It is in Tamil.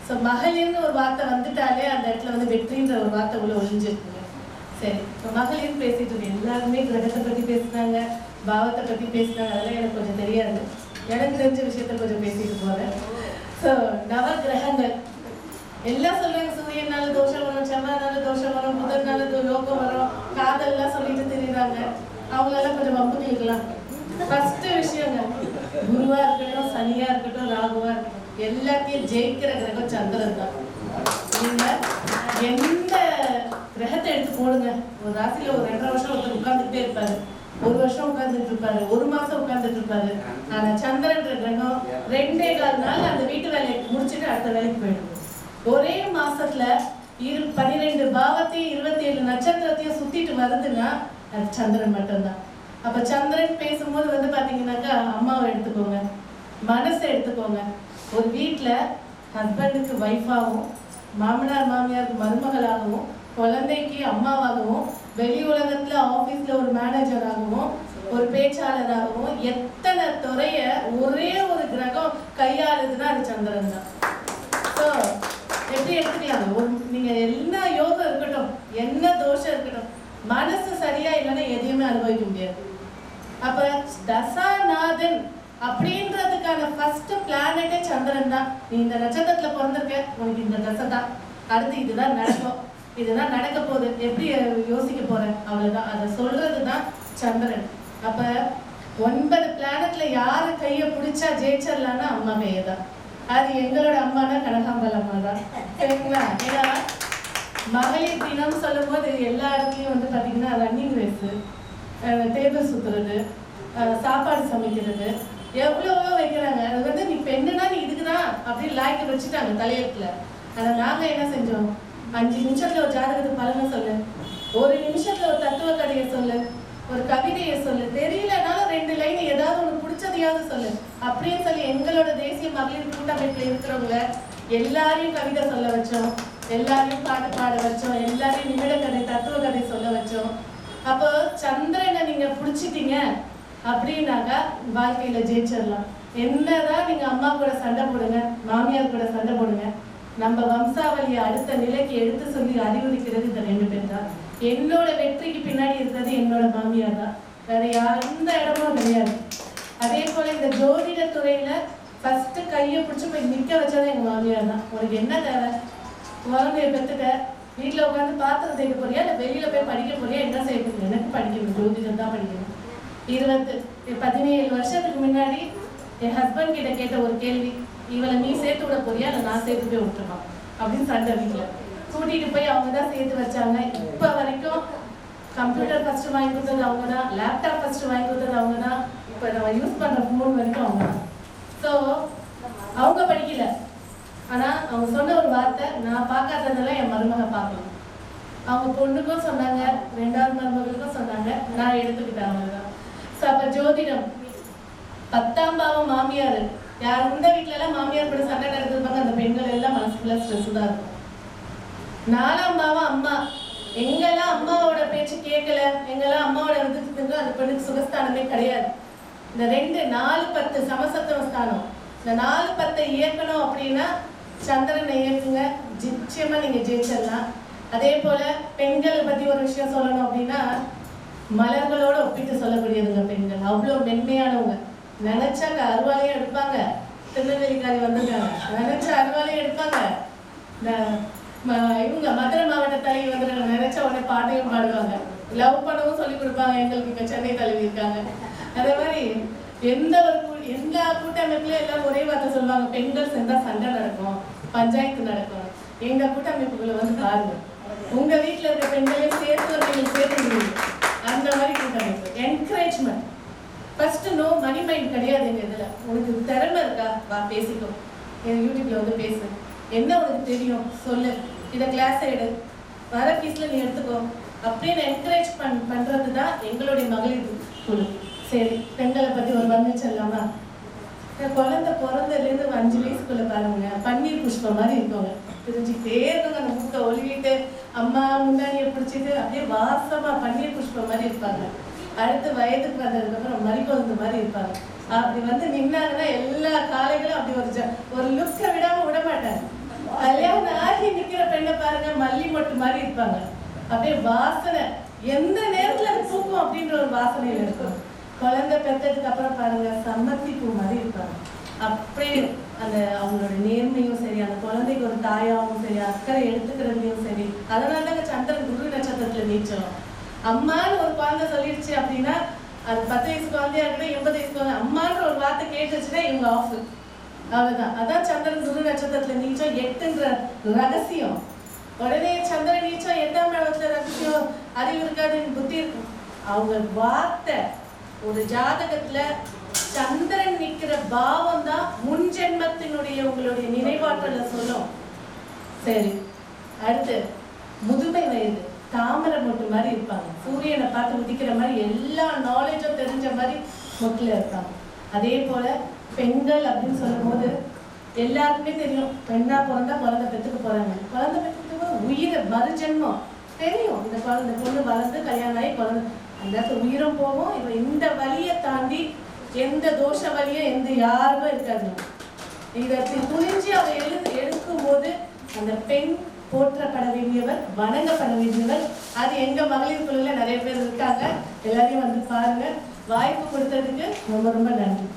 ஸோ மகளிர்னு ஒரு வார்த்தை வந்துட்டாலே அந்த இடத்துல வந்து வெற்றின்ற ஒரு வார்த்தை உள்ள ஒழிஞ்சிருக்குங்க. சரி, இப்போ மகளிர்னு பேசிட்டு இருக்கு, எல்லாருமே கிரகத்தை பற்றி பேசுனாங்க, பாவத்தை பற்றி பேசுனாங்க. அதெல்லாம் எனக்கு கொஞ்சம் தெரியாது, எனக்கு தெரிஞ்ச விஷயத்த கொஞ்சம் பேசிட்டு போகிறேன். ஸோ நவ கிரகங்கள் எல்லாம் சொல்லுவாங்க, சூரியனால தோஷம் வரும், செவ்வாய்னால தோஷம் வரும், புதனால யோகம் வரும், காதல்லாம் சொல்லிட்டு தெரியுறாங்க. அவங்களெல்லாம் கொஞ்சம் வம்புக்கலாம். ஃபர்ஸ்ட் விஷயங்க, குருவா இருக்கட்டும், சனியா இருக்கட்டும், ராகுவா இருக்கட்டும், எல்லாத்தையும் ஜெயிக்கிற கிரகம் சந்திரன் தான். நீங்க எந்த கிரகத்தை எடுத்து போடுங்க, ஒரு ராசியில ஒரு 2.5 வருஷம் ஒருத்தர் உட்கார்ந்துட்டே இருப்பாரு, 1 வருஷம் உட்கார்ந்துட்டு இருப்பாரு, 1 மாசம் உட்கார்ந்துட்டு இருப்பாரு. ஆனா சந்திரன்ற கிரகம் 2.25 நாள் அந்த வீட்டு வேலையை முடிச்சுட்டு அடுத்த வேலைக்கு போயிடும். ஒரே மாசத்துல 12 பாவத்தையும் 27 நட்சத்திரத்தையும் சுத்திட்டு வருதுன்னா அது சந்திரன் மட்டும்தான். அப்ப சந்திரன் பேசும்போது வந்து பாத்தீங்கன்னாக்கா, அம்மாவை எடுத்துக்கோங்க, மனசை எடுத்துக்கோங்க. ஒரு வீட்டுல ஹஸ்பண்டுக்கு ஒய்ஃபாகவும், மாமனார் மாமியாருக்கு மருமகளாகவும், குழந்தைக்கு அம்மாவாகவும், வெளி உலகத்துல ஆபீஸ்ல ஒரு மேனேஜராகவும், ஒரு பேச்சாளராகவும், எத்தனை துறைய ஒரே ஒரு கிரகம் கையாளுதுன்னா அது சந்திரன் தான். ஸோ எப்படி எடுத்துக்கலாம், நீங்க என்ன யோகம் இருக்கட்டும், என்ன தோஷம் இருக்கட்டும், மனசு சரியா இல்லைன்னா எதையுமே அனுபவிக்க முடியாது. அப்ப தசாநாதன் அப்படின்றதுக்கான ஃபர்ஸ்ட் பிளானட்டே சந்திரன் தான். நீ இந்த நட்சத்திரத்துல பிறந்திருக்க, உனக்கு இந்த தசை தான், அடுத்து இதுதான் நடக்கும், இதுதான் நடக்க போகுது, எப்படி யோசிக்க போறேன், அவ்வளவுதான். அதை சொல்றதுதான் சந்திரன். அப்ப 9 பிளானட்ல யாரு கைய பிடிச்சா ஜெயிச்சிடலான்னா அம்மா கையதான். அது எங்களோட அம்மானா கனகாம்பல் அம்மா தான், சரிங்களா? ஏன்னா மகளிர் தினம் சொல்லும் போது எல்லா இடத்துலயும் வந்து பாத்தீங்கன்னா ரன்னிங் ரேஸ், டேபிள் சுத்துறது, சாப்பாடு சமைக்கிறது, எவ்வளவோ வைக்கிறாங்க. அது வந்து நீ பெண்ணுனா நீ இதுக்குதான் அப்படின்னு லாய்க்கு வச்சுட்டாங்க தலையெழுத்துல. ஆனா நாங்க என்ன செஞ்சோம், 5 நிமிஷத்துல ஒரு ஜாதகத்தை பலனை சொல்லு, 1 நிமிஷத்துல ஒரு தத்துவ கதையை சொல்லு, ஒரு கவிதையை சொல்லு, தெரியலனாலும் 2 லைன் ஏதாவது உனக்கு பிடிச்சதையாவது சொல்லு அப்படின்னு சொல்லி எங்களோட தேசிய மகளிர் கூட்டமைப்புல இருக்கிறவங்க எல்லாரையும் கவிதை சொல்ல வச்சோம், எல்லாரையும் பாட்டு பாட வச்சோம், எல்லாரையும் நிமிட கதை, தத்துவ கதை சொல்ல வச்சோம். அப்போ சந்திரனை நீங்க பிடிச்சிட்டீங்க அப்படின்னாக்கா வாழ்க்கையில ஜெயிச்சிடலாம். என்னதான் நீங்க அம்மா கூட சண்டை போடுங்க, மாமியார் கூட சண்டை போடுங்க, நம்ம வம்சாவளியை அடுத்த நிலைக்கு எடுத்து சொல்லி அறிவுறுக்கிறது இந்த 2 பேர் தான். என்னோட வெற்றிக்கு பின்னாடி இருக்கிறது என்னோட மாமியார் தான், வேற எந்த இடமும் கிடையாது. அதே போல இந்த ஜோதிட துறையில ஃபர்ஸ்ட் கையை பிடிச்சி போய் நிக்க வச்சதான் எங்க மாமியார் தான். உனக்கு என்ன தேவை, குழந்தைய பெற்றுட்ட, வீட்டுல உட்காந்து பாத்திரம் தேய்க்க போறியா, இல்லை வெளியில போய் படிக்க போறியா, என்ன செய்ய போறியா? எனக்கு படிக்கணும், ஜோதிடம் தான் படிக்கணும். 17 வருஷத்துக்கு முன்னாடி என் ஹஸ்பண்ட் கிட்ட கேட்ட ஒரு கேள்வி, இவளை நீ சேர்த்து விட போறியா இல்லை நான் சேர்த்து போய் விட்டுருமா அப்படின்னு சண்டை. வீட்டுல கூட்டிட்டு போய் அவங்க தான் சேர்த்து வச்சாங்க. இப்ப வரைக்கும் கம்ப்யூட்டர் ஃபர்ஸ்ட் வாங்கி கொடுத்தது அவங்க தான், லேப்டாப் ஃபர்ஸ்ட் வாங்கி கொடுத்தது அவங்க தான், இப்ப நம்ம யூஸ் பண்ற ஃபோன் வரைக்கும் அவங்க தான். ஸோ அவங்க படிக்கல, ஆனா அவங்க சொன்ன ஒரு வார்த்தை, நான் பார்க்காததெல்லாம் என் மருமக பார்க்கணும். அவங்க பொண்ணுக்கும் சொன்னாங்க, 2வது மருமகளுக்கும் சொன்னாங்க, நான் எடுத்துக்கிட்டேன் அவங்கதான். ஸோ அப்ப ஜோதிடம் 10ஆம் பாவம் மாமியார், யார் இந்த வீட்டுல எல்லாம் மாமியார் கூட சண்டை நடந்திருப்பாங்க, அந்த பெண்கள் எல்லாம் மனசுக்குள்ள ஸ்ட்ரெஸ் தான் இருக்கும். 4ஆம் பாவம் அம்மா, எங்கெல்லாம் அம்மாவோட பேச்சு கேட்கல, எங்கெல்லாம் அம்மாவோட விருதுக்கு அந்த பெண்ணுக்கு சுகஸ்தானமே கிடையாது. இந்த 2 4 10 சமசத்துவ ஸ்தானம், இந்த 4 10 இயக்கணும் அப்படின்னா சந்திரனை இயக்குங்க, நிச்சயமா நீங்க ஜெயிச்சிடலாம். அதே போல பெண்களை பத்தி ஒரு விஷயம் சொல்லணும் அப்படின்னா, மலர்களோட ஒப்பிட்டு சொல்லக்கூடியதுங்க பெண்கள், அவ்வளவு மென்மையானவங்க. நினைச்சா அருவாலையும் எடுப்பாங்க, திருநெல்வேலிக்காரி வந்திருக்காங்க, நினைச்ச அருவாலையும் எடுப்பாங்க. இவங்க மதுரை மாவட்ட தலைவி வந்துருக்காங்க, நினைச்ச உடனே பாட்டையும் பாடுவாங்க, லவ் பண்ணவும் சொல்லி கொடுப்பாங்க. எங்களுக்கு இங்க சென்னை தலைவி இருக்காங்க. அதே மாதிரி எல்லா கூட்டமைப்புலயும் எல்லாம் ஒரே வார்த்தை சொல்லுவாங்க, பெண்கள் சேர்ந்தா சண்டை நடக்கும், பஞ்சாயத்து நடக்கும். எங்க கூட்டமைப்புகளை வந்து பாருங்க, உங்க வீட்டுல இருக்க பெண்களையும் சேர்த்து அந்த மாதிரி கூட்டமைப்பு. Encouragement first. No money mind கிடையாது எங்க இதுல. உனக்கு திறமை இருக்கா, வா பேசிக்கோ, என் யூடியூப்ல வந்து பேசு, என்ன உனக்கு தெரியும் சொல்லு, இதை கிளாஸ் எடு, வர ஃபீஸ்ல நீ எடுத்துக்கோ அப்படின்னு என்கரேஜ் பண்றது தான் எங்களுடைய மகளிர் குழு. சரி, பெண்களை பத்தி ஒரு வந்து சொல்லாமா? குழந்தை பிறந்ததுலேருந்து 5 வயசுக்குள்ள பாருங்க, பன்னீர் புஷ்பம் மாதிரி இருக்கவங்க, தெரிஞ்சுக்கிட்டே இருக்காங்க. அந்த முட்டை ஒழுகிட்டு அம்மா முன்னாடியை பிடிச்சிட்டு அப்படியே வாசமா பன்னீர் புஷ்பம் மாதிரி இருப்பாங்க. அடுத்து வயதுக்கு வந்ததுக்கப்புறம் மறிக்கொழுந்து மாதிரி இருப்பாங்க. அப்படி வந்து நின்னாங்கன்னா எல்லா காலைகளும் அப்படி ஒரு லுக்கை விடாம விட மாட்டாங்க. மாதிரி இருப்பாங்க. அப்படியே வாசனை எந்த நேரத்துல தூக்கும் அப்படின்ற ஒரு வாசனையில இருக்கும். குழந்தை பெற்றதுக்கு அப்புறம் பாருங்க சம்மத்தி பூ மாதிரி இருப்பாங்க. அப்படியே அந்த அவங்களோட நேர்மையும் சரி, அந்த குழந்தைக்கு ஒரு தாயாவும் சரி, அக்கறை எடுத்துக்கிறதுலையும் சரி. அதனாலதாங்க சந்திரன் குரு நட்சத்திரத்துல நீச்சம். அம்மான்னு ஒரு குழந்தை சொல்லிடுச்சு அப்படின்னா, அது 10 வயசு குழந்தையா இருக்கட்டும் 80 வயசு குழந்தை, அம்மான்ற ஒரு வார்த்தை கேட்டுச்சுன்னா இவங்க ஆஃப். அவ்வளவுதான். அதான் சந்திரன் குரு நட்சத்திரத்துல நீச்சம் 8ன்ற ரகசியம். உடனே சந்திரன் நீச்சம் 8ஆம் இடத்துல ரகசியம் அறிவு இருக்காது, புத்தி இருக்கும். அவங்க வார்த்தை ஒரு ஜாதகத்துல சந்திரன் நிக்கிற பாவம் தான் முன் ஜென்மத்தினுடைய உங்களுடைய நினைவாற்றல சொல்லும். சரி, அடுத்து முதுமை வயது தாமரை மொட்டு மாதிரி இருப்பாங்க. சூரியனை பார்த்து உதிக்கிற மாதிரி எல்லா நாலேஜும் தெரிஞ்ச மாதிரி மொட்டில் இருப்பாங்க. அதே போல பெண்கள் அப்படின்னு சொல்லும் போது எல்லாருக்குமே தெரியும், பெண்ணா பிறந்தா குழந்தை பெற்றுக்க போறாங்க. குழந்தை பெற்றுக்க உயிரை மறுஜென்மம் தெரியும். இந்த குழந்தை பொண்ணு வளர்ந்து கல்யாணம் ஆகி குழந்தை அந்த இடத்துல உயிரும் போகும். இப்போ இந்த வழியை தாண்டி எந்த தோஷ வழியும் எந்த யாருக்கும் இருக்காது. இதை துணிஞ்சு அவ எடுக்கும் போது அந்த பெண் போற்றப்பட வேண்டியவர், வணங்கப்பட வேண்டியவர். அது எங்க மகளிர் குழுல நிறைய பேர் இருக்காங்க. எல்லாரையும் வந்து பாருங்க. வாய்ப்பு கொடுத்ததுக்கு ரொம்ப ரொம்ப நன்றி.